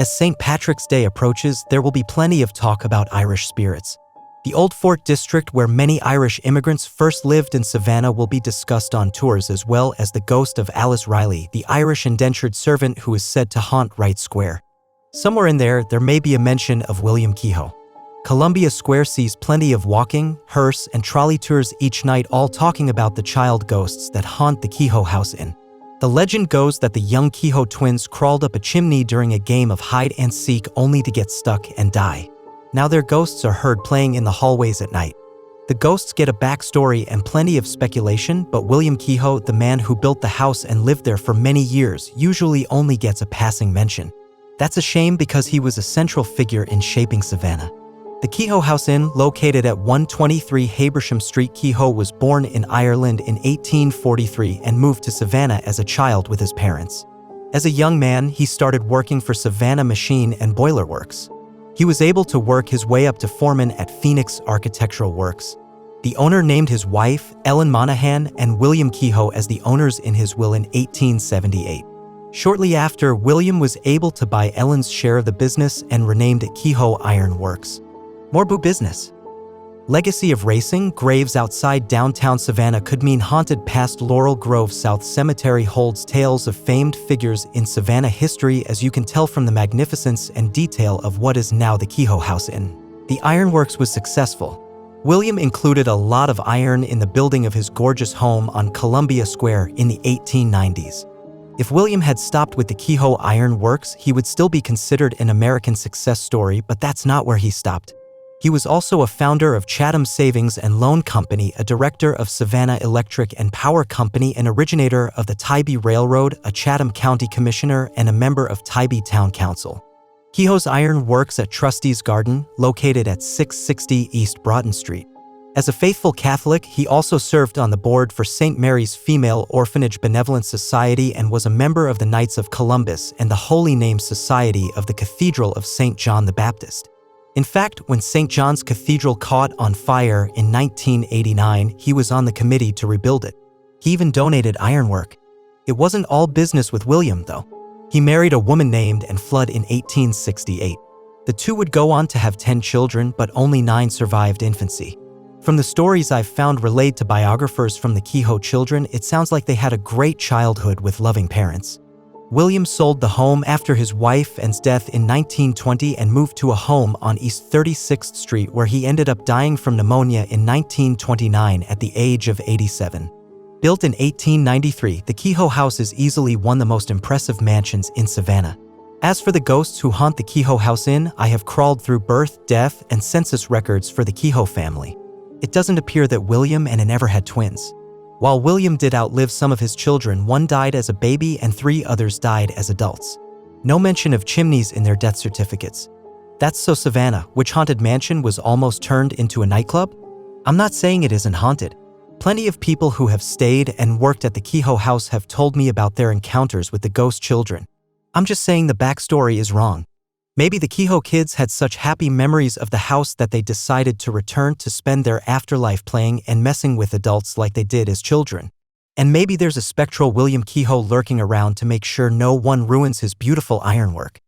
As St. Patrick's Day approaches, there will be plenty of talk about Irish spirits. The Old Fort district where many Irish immigrants first lived in Savannah will be discussed on tours, as well as the ghost of Alice Riley, the Irish indentured servant who is said to haunt Wright Square. Somewhere in there may be a mention of William Kehoe. Columbia Square sees plenty of walking, hearse, and trolley tours each night, all talking about the child ghosts that haunt the Kehoe House Inn. The legend goes that the young Kehoe twins crawled up a chimney during a game of hide-and-seek only to get stuck and die. Now their ghosts are heard playing in the hallways at night. The ghosts get a backstory and plenty of speculation, but William Kehoe, the man who built the house and lived there for many years, usually only gets a passing mention. That's a shame because he was a central figure in shaping Savannah. The Kehoe House Inn, located at 123 Habersham Street. Kehoe was born in Ireland in 1843 and moved to Savannah as a child with his parents. As a young man, he started working for Savannah Machine and Boiler Works. He was able to work his way up to foreman at Phoenix Architectural Works. The owner named his wife, Ellen Monahan, and William Kehoe as the owners in his will in 1878. Shortly after, William was able to buy Ellen's share of the business and renamed it Kehoe Iron Works. More business. Legacy of racing. Graves outside downtown Savannah could mean haunted past. Laurel Grove South Cemetery holds tales of famed figures in Savannah history, as you can tell from the magnificence and detail of what is now the Kehoe House Inn. The ironworks was successful. William included a lot of iron in the building of his gorgeous home on Columbia Square in the 1890s. If William had stopped with the Kehoe Iron Works, he would still be considered an American success story, but that's not where he stopped. He was also a founder of Chatham Savings and Loan Company, a director of Savannah Electric and Power Company, an originator of the Tybee Railroad, a Chatham County Commissioner, and a member of Tybee Town Council. Kehoe's Iron Works at Trustees Garden, located at 660 East Broughton Street. As a faithful Catholic, he also served on the board for St. Mary's Female Orphanage Benevolent Society and was a member of the Knights of Columbus and the Holy Name Society of the Cathedral of St. John the Baptist. In fact, when St. John's Cathedral caught on fire in 1989, he was on the committee to rebuild it. He even donated ironwork. It wasn't all business with William, though. He married a woman named Anne Flood in 1868. The two would go on to have 10 children, but only 9 survived infancy. From the stories I've found relayed to biographers from the Kehoe children, it sounds like they had a great childhood with loving parents. William sold the home after his wife's death in 1920 and moved to a home on East 36th Street, where he ended up dying from pneumonia in 1929 at the age of 87. Built in 1893, the Kehoe House is easily one of the most impressive mansions in Savannah. As for the ghosts who haunt the Kehoe House Inn, I have crawled through birth, death, and census records for the Kehoe family. It doesn't appear that William and Anne ever had twins. While William did outlive some of his children, one died as a baby and 3 others died as adults. No mention of chimneys in their death certificates. That's so Savannah, which haunted mansion was almost turned into a nightclub? I'm not saying it isn't haunted. Plenty of people who have stayed and worked at the Kehoe House have told me about their encounters with the ghost children. I'm just saying the backstory is wrong. Maybe the Kehoe kids had such happy memories of the house that they decided to return to spend their afterlife playing and messing with adults like they did as children. And maybe there's a spectral William Kehoe lurking around to make sure no one ruins his beautiful ironwork.